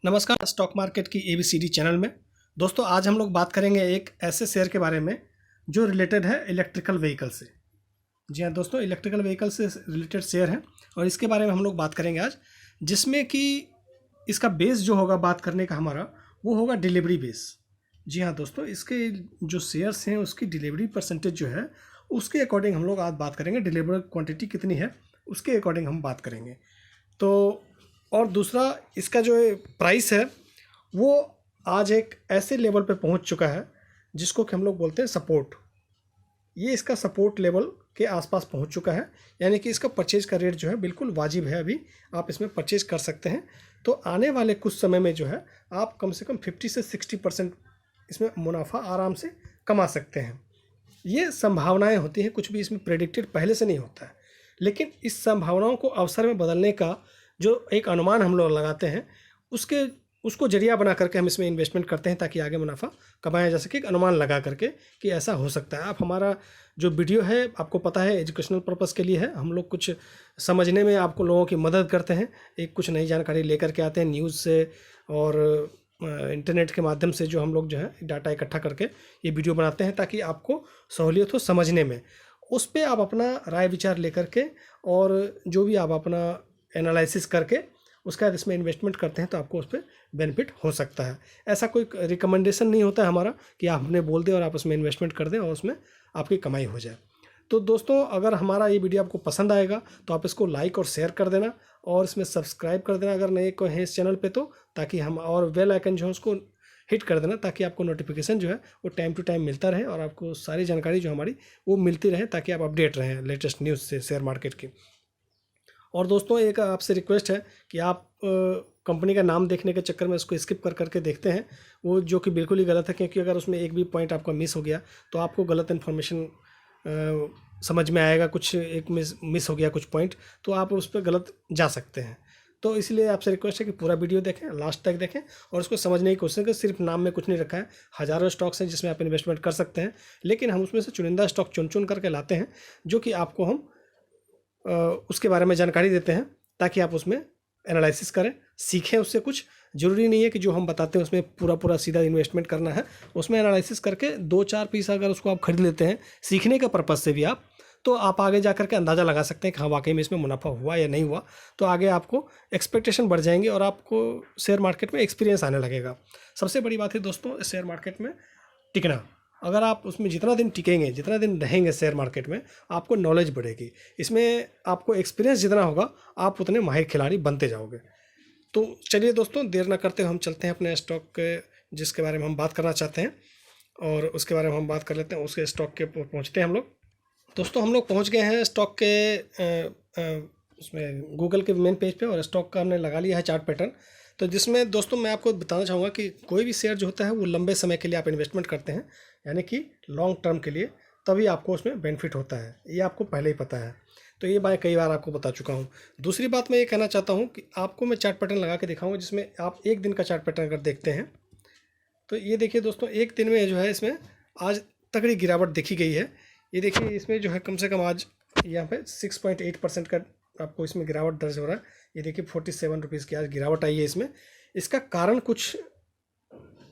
नमस्कार stock market की ABCD channel में। दोस्तों आज हम लोग बात करेंगे एक ऐसे शेयर के बारे में जो रिलेटेड है इलेक्ट्रिकल व्हीकल से। जी हाँ दोस्तों, इलेक्ट्रिकल व्हीकल से रिलेटेड शेयर है और इसके बारे में हम लोग बात करेंगे आज, जिसमें कि इसका बेस जो होगा बात करने का हमारा वो होगा डिलीवरी बेस। जी हाँ दोस्तों, इसके जो शेयर्स हैं उसकी डिलीवरी परसेंटेज जो है उसके अकॉर्डिंग हम लोग आज बात करेंगे। डिलीवर क्वांटिटी कितनी है उसके अकॉर्डिंग हम बात करेंगे। तो और दूसरा, इसका जो प्राइस है वो आज एक ऐसे लेवल पे पहुंच चुका है जिसको कि हम लोग बोलते हैं सपोर्ट। ये इसका सपोर्ट लेवल के आसपास पहुंच चुका है, यानी कि इसका परचेज का रेट जो है बिल्कुल वाजिब है। अभी आप इसमें परचेज कर सकते हैं। तो आने वाले कुछ समय में जो है आप कम से कम 50 से 60% इसमें मुनाफा आराम से कमा सकते हैं। ये संभावनाएं होती हैं, कुछ भी इसमें प्रेडिक्टेड पहले से नहीं होता है, लेकिन इस संभावनाओं को अवसर में बदलने का जो एक अनुमान हम लोग लगाते हैं उसको जरिया बना करके हम इसमें इन्वेस्टमेंट करते हैं ताकि आगे मुनाफा कमाया जा सके। एक अनुमान लगा करके कि ऐसा हो सकता है। आप हमारा जो वीडियो है आपको पता है एजुकेशनल पर्पस के लिए है। हम लोग कुछ समझने में आपको लोगों की मदद करते हैं, एक कुछ नई जानकारी लेकर के आते हैं न्यूज़ से और इंटरनेट के माध्यम से। जो हम लोग जो है डाटा इकट्ठा करके ये वीडियो बनाते हैं ताकि आपको सहूलियत हो समझने में। उस पर आप अपना राय विचार लेकर के और जो भी आप अपना एनालिसिस करके उसके बाद इसमें इन्वेस्टमेंट करते हैं तो आपको उस पर बेनिफिट हो सकता है। ऐसा कोई रिकमेंडेशन नहीं होता है हमारा कि आपने बोल दें और आप उसमें इन्वेस्टमेंट कर दें और उसमें आपकी कमाई हो जाए। तो दोस्तों अगर हमारा ये वीडियो आपको पसंद आएगा तो आप इसको लाइक और शेयर कर देना और इसमें सब्सक्राइब कर देना अगर नए कोई है इस चैनल पे, तो ताकि हम और बेल आइकन जो है उसको हिट कर देना ताकि आपको नोटिफिकेशन जो है वो टाइम टू टाइम मिलता रहे और आपको सारी जानकारी जो हमारी वो मिलती रहे ताकि आप अपडेट रहें लेटेस्ट न्यूज़ से शेयर मार्केट की। और दोस्तों एक आपसे रिक्वेस्ट है कि आप कंपनी का नाम देखने के चक्कर में उसको स्किप कर करके देखते हैं, वो जो कि बिल्कुल ही गलत है। क्योंकि अगर उसमें एक भी पॉइंट आपका मिस हो गया तो आपको गलत इन्फॉर्मेशन समझ में आएगा। कुछ एक मिस हो गया कुछ पॉइंट तो आप उस पर गलत जा सकते हैं। तो इसलिए आपसे रिक्वेस्ट है कि पूरा वीडियो देखें, लास्ट तक देखें और उसको समझने की कोशिश करें। सिर्फ नाम में कुछ नहीं रखा है, हज़ारों स्टॉक्स हैं जिसमें आप इन्वेस्टमेंट कर सकते हैं, लेकिन हम उसमें से चुनिंदा स्टॉक चुन चुन करके लाते हैं जो कि आपको हम उसके बारे में जानकारी देते हैं ताकि आप उसमें एनालिसिस करें, सीखें उससे कुछ। ज़रूरी नहीं है कि जो हम बताते हैं उसमें पूरा सीधा इन्वेस्टमेंट करना है। उसमें एनालिसिस करके 2-4 पीस अगर उसको आप खरीद लेते हैं सीखने के पर्पज़ से भी आप, तो आप आगे जा करके अंदाज़ा लगा सकते हैं कि हाँ वाकई में इसमें मुनाफा हुआ या नहीं हुआ। तो आगे आपको एक्सपेक्टेशन बढ़ जाएंगे और आपको शेयर मार्केट में एक्सपीरियंस आने लगेगा। सबसे बड़ी बात है दोस्तों शेयर मार्केट में टिकना। अगर आप उसमें जितना दिन टिकेंगे, जितना दिन रहेंगे शेयर मार्केट में, आपको नॉलेज बढ़ेगी। इसमें आपको एक्सपीरियंस जितना होगा आप उतने माहिर खिलाड़ी बनते जाओगे। तो चलिए दोस्तों देर ना करते हम चलते हैं अपने स्टॉक के जिसके बारे में हम बात करना चाहते हैं और उसके बारे में हम बात कर लेते हैं। उसके स्टॉक के पहुँचते हैं हम लोग। दोस्तों हम लोग पहुँच गए हैं स्टॉक के उसमें गूगल के मेन पेज पे और स्टॉक का हमने लगा लिया है चार्ट पैटर्न। तो जिसमें दोस्तों मैं आपको बताना चाहूँगा कि कोई भी शेयर जो होता है वो लंबे समय के लिए आप इन्वेस्टमेंट करते हैं, यानी कि लॉन्ग टर्म के लिए, तभी आपको उसमें बेनिफिट होता है। ये आपको पहले ही पता है, तो ये मैं कई बार आपको बता चुका हूँ। दूसरी बात मैं ये कहना चाहता हूँ कि आपको मैं चार्ट पैटर्न लगा के दिखाऊंगा जिसमें आप एक दिन का चार्ट पैटर्न अगर देखते हैं तो ये देखिए दोस्तों, एक दिन में जो है इसमें आज तगड़ी गिरावट देखी गई है। ये देखिए इसमें जो है कम से कम आज यहाँ पे 6.8% का आपको इसमें गिरावट दर्ज हो रहा है। ये देखिए 47 रुपीज़ की आज गिरावट आई है इसमें। इसका कारण कुछ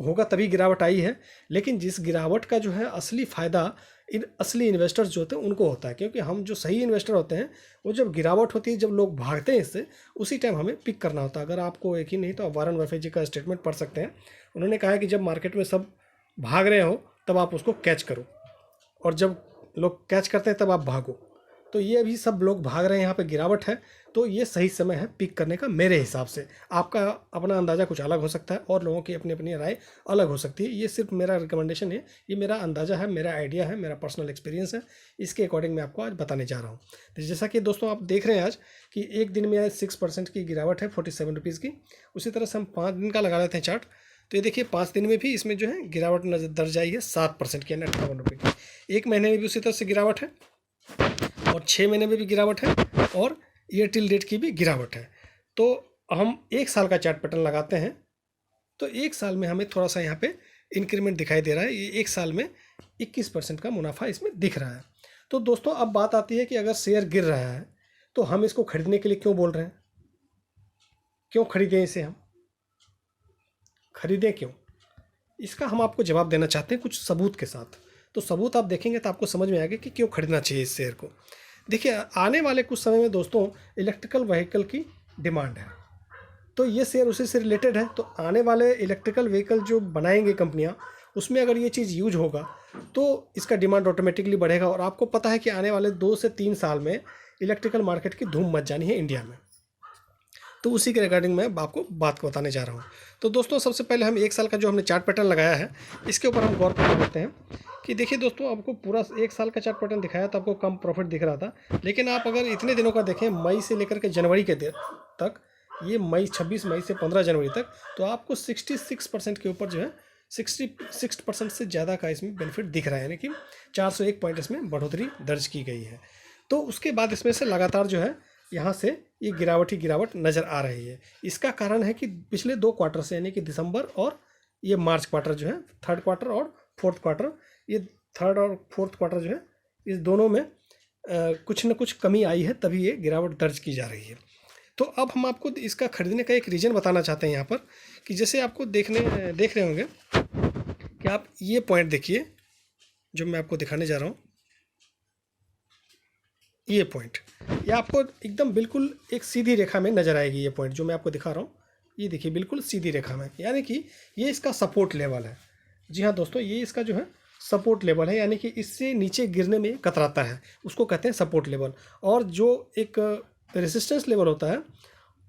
होगा तभी गिरावट आई है, लेकिन जिस गिरावट का जो है असली फ़ायदा इन असली इन्वेस्टर्स जो होते हैं उनको होता है। क्योंकि हम जो सही इन्वेस्टर होते हैं वो जब गिरावट होती है, जब लोग भागते हैं इससे, उसी टाइम हमें पिक करना होता है। अगर आपको यकीन नहीं तो आप वारन बफेट जी का स्टेटमेंट पढ़ सकते हैं। उन्होंने कहा है कि जब मार्केट में सब भाग रहे हो तब आप उसको कैच करो, और जब लोग कैच करते हैं तब आप भागो। तो ये अभी सब लोग भाग रहे हैं, यहाँ पे गिरावट है, तो ये सही समय है पिक करने का मेरे हिसाब से। आपका अपना अंदाज़ा कुछ अलग हो सकता है और लोगों की अपनी अपनी राय अलग हो सकती है। ये सिर्फ मेरा रिकमेंडेशन है, ये मेरा अंदाज़ा है, मेरा आइडिया है, मेरा पर्सनल एक्सपीरियंस है। इसके अकॉर्डिंग मैं आपको आज बताने जा रहा हूँ। तो जैसा कि दोस्तों आप देख रहे हैं आज कि एक दिन में आज 6% की गिरावट है 47 रुपीज़ की। उसी तरह से हम 5 दिन का लगा लेते हैं चार्ट, तो ये देखिए 5 दिन में भी इसमें जो है गिरावट नजर दर्ज आई है 7% की, यानी 58 रुपये की। एक महीने में भी उसी तरह से गिरावट है और 6 महीने में भी गिरावट है और ईयर टिल डेट की भी गिरावट है। तो हम एक साल का चार्ट पैटर्न लगाते हैं तो एक साल में हमें थोड़ा सा यहाँ पे इंक्रीमेंट दिखाई दे रहा है। ये एक साल में 21% का मुनाफा इसमें दिख रहा है। तो दोस्तों अब बात आती है कि अगर शेयर गिर रहा है तो हम इसको खरीदने के लिए क्यों बोल रहे हैं, क्यों खरीदें इसे हम। खरीदें क्यों? इसका हम आपको जवाब देना चाहते हैं कुछ सबूत के साथ। तो सबूत आप देखेंगे तो आपको समझ में आएगा कि क्यों खरीदना चाहिए इस शेयर को। देखिए, आने वाले कुछ समय में दोस्तों इलेक्ट्रिकल व्हीकल की डिमांड है, तो ये शेयर उसी से रिलेटेड है। तो आने वाले इलेक्ट्रिकल व्हीकल जो बनाएंगे कंपनियां, उसमें अगर ये चीज़ यूज होगा तो इसका डिमांड ऑटोमेटिकली बढ़ेगा। और आपको पता है कि आने वाले 2 से 3 साल में इलेक्ट्रिकल मार्केट की धूम मच जानी है इंडिया में। तो उसी के रिगार्डिंग मैं आपको बात को बताने जा रहा हूँ। तो दोस्तों, सबसे पहले हम 1 साल का जो हमने चार्ट पैटर्न लगाया है, इसके ऊपर हम गौर कर लेते हैं कि देखिए दोस्तों, आपको पूरा 1 साल का चार्ट पैटर्न दिखाया तो आपको कम प्रॉफिट दिख रहा था। लेकिन आप अगर इतने दिनों का देखें, मई से लेकर के जनवरी के तक, ये 26 मई से 15 जनवरी तक, तो आपको 66% के ऊपर जो है 66% से ज़्यादा का इसमें बेनिफिट दिख रहा है, यानी कि 401 पॉइंट इसमें बढ़ोतरी दर्ज की गई है। तो उसके बाद इसमें से लगातार जो है यहाँ से ये गिरावट ही गिरावट नज़र आ रही है। इसका कारण है कि पिछले 2 क्वार्टर से, यानी कि दिसंबर और ये मार्च क्वार्टर जो है, 3rd क्वार्टर और 4th क्वार्टर, ये 3rd और 4th क्वार्टर जो है, इस दोनों में कुछ न कुछ कमी आई है, तभी ये गिरावट दर्ज की जा रही है। तो अब हम आपको इसका खरीदने का एक रीज़न बताना चाहते हैं यहाँ पर, कि जैसे आपको देख रहे होंगे कि आप ये पॉइंट देखिए जो मैं आपको दिखाने जा रहा हूँ। ये पॉइंट, ये आपको एकदम बिल्कुल एक सीधी रेखा में नज़र आएगी। ये पॉइंट जो मैं आपको दिखा रहा हूँ, ये देखिए बिल्कुल सीधी रेखा में, यानी कि ये इसका सपोर्ट लेवल है। जी हाँ दोस्तों, ये इसका जो है सपोर्ट लेवल है, यानी कि इससे नीचे गिरने में कतराता है, उसको कहते हैं सपोर्ट लेवल। और जो एक रेसिस्टेंस लेवल होता है,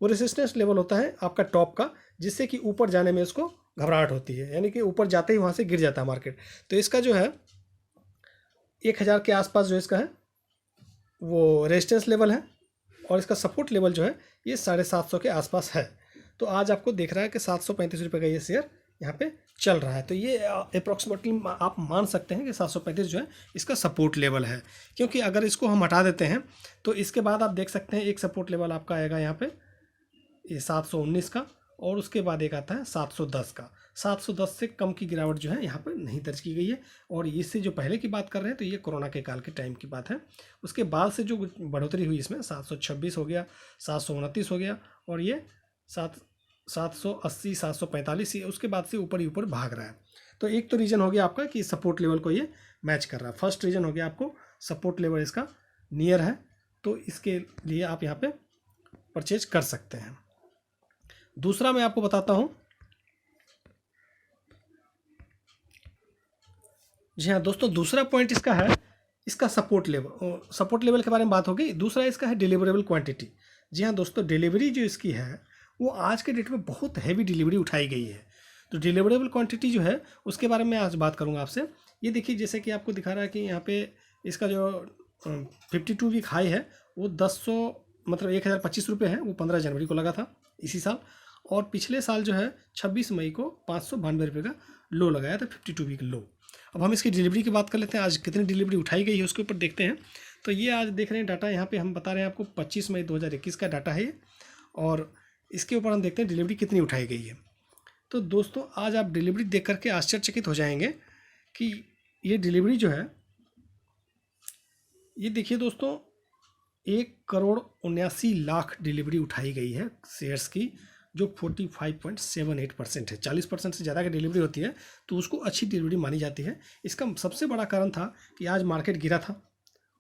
वो रेसिस्टेंस लेवल होता है आपका टॉप का, जिससे कि ऊपर जाने में इसको घबराहट होती है, यानी कि ऊपर जाते ही वहाँ से गिर जाता है मार्केट। तो इसका जो है 1000 के आसपास जो इसका है वो रेजिस्टेंस लेवल है, और इसका सपोर्ट लेवल जो है ये 750 के आसपास है। तो आज आपको देख रहा है कि 735 रुपये का ये शेयर यहाँ पे चल रहा है। तो ये अप्रॉक्सीमेटली आप मान सकते हैं कि 735 जो है इसका सपोर्ट लेवल है। क्योंकि अगर इसको हम हटा देते हैं तो इसके बाद आप देख सकते हैं एक सपोर्ट लेवल आपका आएगा यहाँ पे, ये 719 का, और उसके बाद एक आता है 710 का। 710 से कम की गिरावट जो है यहाँ पर नहीं दर्ज की गई है। और इससे जो पहले की बात कर रहे हैं तो ये कोरोना के काल के टाइम की बात है। उसके बाद से जो बढ़ोतरी हुई इसमें 726 हो गया, 729 हो गया, और ये 780 745, ये उसके बाद से ऊपर ही ऊपर भाग रहा है। तो एक तो रीज़न हो गया आपका कि सपोर्ट लेवल को ये मैच कर रहा है। फर्स्ट रीज़न हो गया आपको सपोर्ट लेवल इसका नियर है, तो इसके लिए आप यहाँ पे परचेज कर सकते हैं। दूसरा मैं आपको बताता हूँ। जी हाँ दोस्तों, दूसरा पॉइंट इसका है, इसका सपोर्ट लेवल के बारे में बात होगी। दूसरा इसका है डिलीवरेबल क्वांटिटी। जी हाँ दोस्तों, डिलीवरी जो इसकी है वो आज के डेट में बहुत हैवी डिलीवरी उठाई गई है। तो डिलीवरेबल क्वांटिटी जो है उसके बारे में आज बात करूँगा आपसे। ये देखिए, जैसे कि आपको दिखा रहा है कि यहाँ पे इसका जो 52 वीक हाई है वो 1025 रुपये है, वो 15 जनवरी को लगा था इसी साल। और पिछले साल जो है 26 मई को 592 रुपये का लो लगाया था, 52 वीक लो। अब हम इसकी डिलीवरी की बात कर लेते हैं, आज कितनी डिलीवरी उठाई गई है उसके ऊपर देखते हैं। तो ये आज देख रहे हैं डाटा, यहाँ पे हम बता रहे हैं आपको 25 मई 2021 का डाटा है ये, और इसके ऊपर हम देखते हैं डिलीवरी कितनी उठाई गई है। तो दोस्तों, आज आप डिलीवरी देख करके आश्चर्यचकित हो जाएंगे कि ये डिलीवरी जो है, ये देखिए दोस्तों, 1,79,00,000 डिलीवरी उठाई गई है शेयर्स की, जो 45.78% है। 40% से ज़्यादा की डिलीवरी होती है तो उसको अच्छी डिलीवरी मानी जाती है। इसका सबसे बड़ा कारण था कि आज मार्केट गिरा था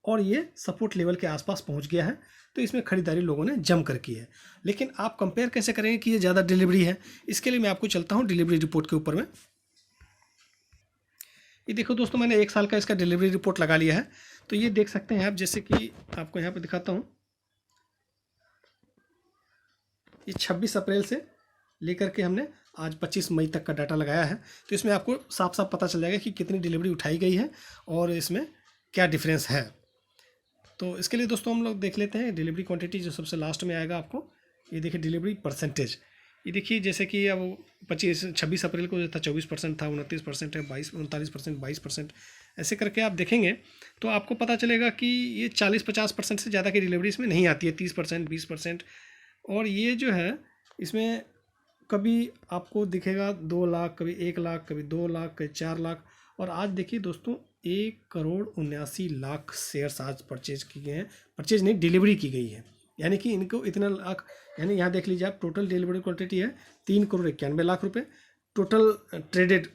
और ये सपोर्ट लेवल के आसपास पहुंच गया है, तो इसमें खरीदारी लोगों ने जम कर की है। लेकिन आप कंपेयर कैसे करेंगे कि ये ज़्यादा डिलीवरी है? इसके लिए मैं आपको चलता हूँ डिलीवरी रिपोर्ट के ऊपर में। ये देखो दोस्तों, मैंने 1 साल का इसका डिलीवरी रिपोर्ट लगा लिया है। तो ये देख सकते हैं आप, जैसे कि आपको यहाँ पर दिखाता हूँ, ये 26 अप्रैल से लेकर के हमने आज 25 मई तक का डाटा लगाया है। तो इसमें आपको साफ साफ पता चल जाएगा कि कितनी डिलीवरी उठाई गई है और इसमें क्या डिफरेंस है। तो इसके लिए दोस्तों हम लोग देख लेते हैं डिलीवरी क्वांटिटी, जो सबसे लास्ट में आएगा आपको। ये देखिए डिलीवरी परसेंटेज, ये देखिए जैसे कि अब 26 अप्रैल को जो था 24% था, 29% है, 39%, 22%, ऐसे करके आप देखेंगे तो आपको पता चलेगा कि ये 40-50% से ज़्यादा की डिलीवरी इसमें नहीं आती है, 30%, 20%। और ये जो है इसमें कभी आपको दिखेगा 2 लाख, कभी 1 लाख, कभी 2 लाख, कभी 4 लाख। और आज देखिए दोस्तों, 1,79,00,000 शेयर्स आज परचेज किए गए हैं, परचेज नहीं डिलीवरी की गई है, यानी कि इनको इतना लाख, यानी यहाँ देख लीजिए आप, टोटल डिलीवरी क्वांटिटी है 3,91,00,000 रुपये। टोटल ट्रेडेड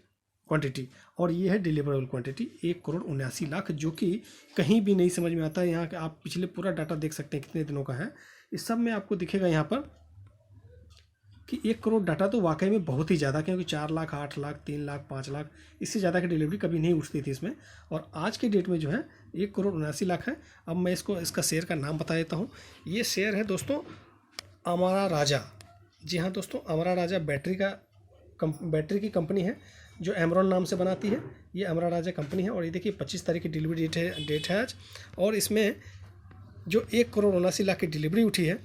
क्वांटिटी, और ये है डिलीवरेबल क्वांटिटी 1,79,00,000, जो कि कहीं भी नहीं समझ में आता है। यहाँ के आप पिछले पूरा डाटा देख सकते हैं कितने दिनों का है। इस सब में आपको दिखेगा यहाँ पर कि 1 करोड़ डाटा तो वाकई में बहुत ही ज़्यादा, क्योंकि 4 लाख, 8 लाख, 3 लाख, 5 लाख, इससे ज़्यादा की डिलीवरी कभी नहीं उठती थी इसमें। और आज के डेट में जो है 1,79,00,000 है। अब मैं इसका शेयर का नाम बता देता हूँ। ये शेयर है दोस्तों अमरा राजा। जी हाँ दोस्तों, अमरा राजा बैटरी की कंपनी है जो एमरॉन नाम से बनाती है। ये अमरा राजा कंपनी है, और ये देखिए 25 तारीख की डिलीवरी डेट है आज। और इसमें जो 1,79,00,000 की डिलीवरी उठी है,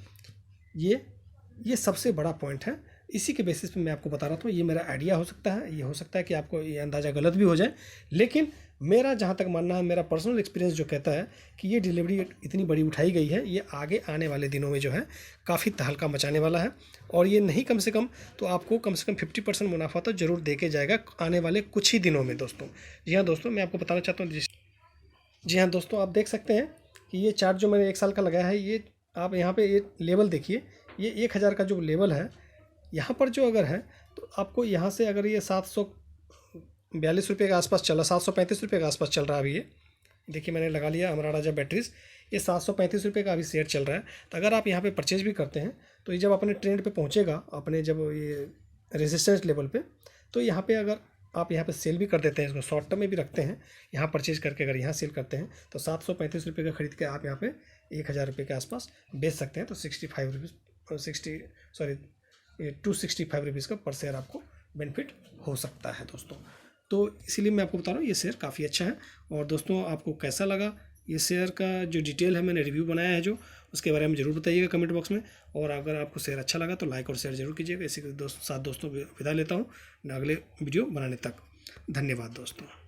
ये सबसे बड़ा पॉइंट है। इसी के बेसिस पे मैं आपको बता रहा था। ये मेरा आइडिया हो सकता है, ये हो सकता है कि आपको ये अंदाज़ा गलत भी हो जाए, लेकिन मेरा जहाँ तक मानना है, मेरा पर्सनल एक्सपीरियंस जो कहता है कि ये डिलीवरी इतनी बड़ी उठाई गई है, ये आगे आने वाले दिनों में जो है काफ़ी तहलका मचाने वाला है। और ये नहीं कम से कम तो आपको कम से कम 50% मुनाफा तो ज़रूर दे के जाएगा आने वाले कुछ ही दिनों में दोस्तों। जी हाँ दोस्तों, मैं आपको बताना चाहता हूँ। जी हाँ दोस्तों, आप देख सकते हैं कि ये चार्ट जो मैंने 1 साल का लगाया है, ये आप यहाँ पे ये लेवल देखिए। ये 1000 का जो लेवल है, यहाँ पर जो अगर है तो आपको यहाँ से अगर ये 742 रुपये के आसपास चला, 735 रुपये के आसपास चल रहा है अभी। ये देखिए मैंने लगा लिया अमरा राजा बैटरीज, ये 735 रुपये का अभी शेयर चल रहा है। तो अगर आप यहाँ पे परचेज भी करते हैं तो ये जब अपने ट्रेंड पे पहुँचेगा, अपने जब ये रेजिस्टेंस लेवल पे, तो यहाँ पे अगर आप यहाँ पे सेल भी कर देते हैं, इसको शॉर्ट टर्म में भी रखते हैं, यहाँ परचेज करके अगर यहाँ सेल करते हैं तो 735 रुपये का खरीद के आप यहाँ पे 1000 रुपये के आसपास बेच सकते हैं। तो 265 रुपीज़ का पर शेयर आपको बेनिफिट हो सकता है दोस्तों। तो इसीलिए मैं आपको बता रहा हूँ ये शेयर काफ़ी अच्छा है। और दोस्तों आपको कैसा लगा ये शेयर का जो डिटेल है, मैंने रिव्यू बनाया है जो, उसके बारे में ज़रूर बताइएगा कमेंट बॉक्स में। और अगर आपको शेयर अच्छा लगा तो लाइक और शेयर जरूर कीजिएगा। इसी के साथ दोस्तों विदा लेता हूँ अगले वीडियो बनाने तक। धन्यवाद दोस्तों।